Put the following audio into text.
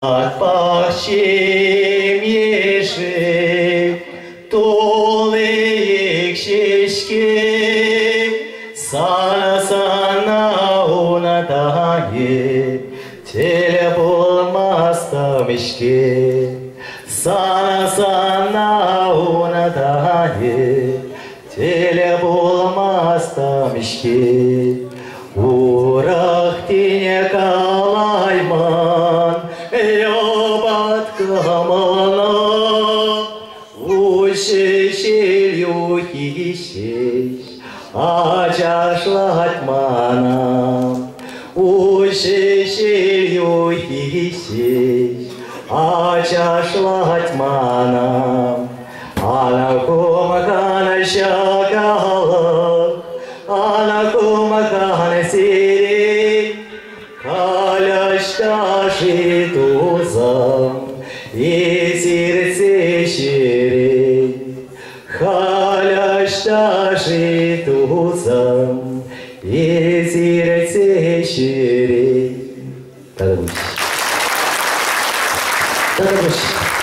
Akbahçem yeşil, doluyuk şişki, sana unutayım, tele bulmazdım işki. Sana unutayım, tele bulmazdım işki. Urak dine kalayman, Yobatkамана, ушешел юхишеш, ачашлатмана, ушешел юхишеш, ачашлатмана, анакумакана шагала, анакумакана сири, Kalaştaşı tuzam, esirse şirin. Kalaştaşı tuzam, esirse şirin. Тогда больше.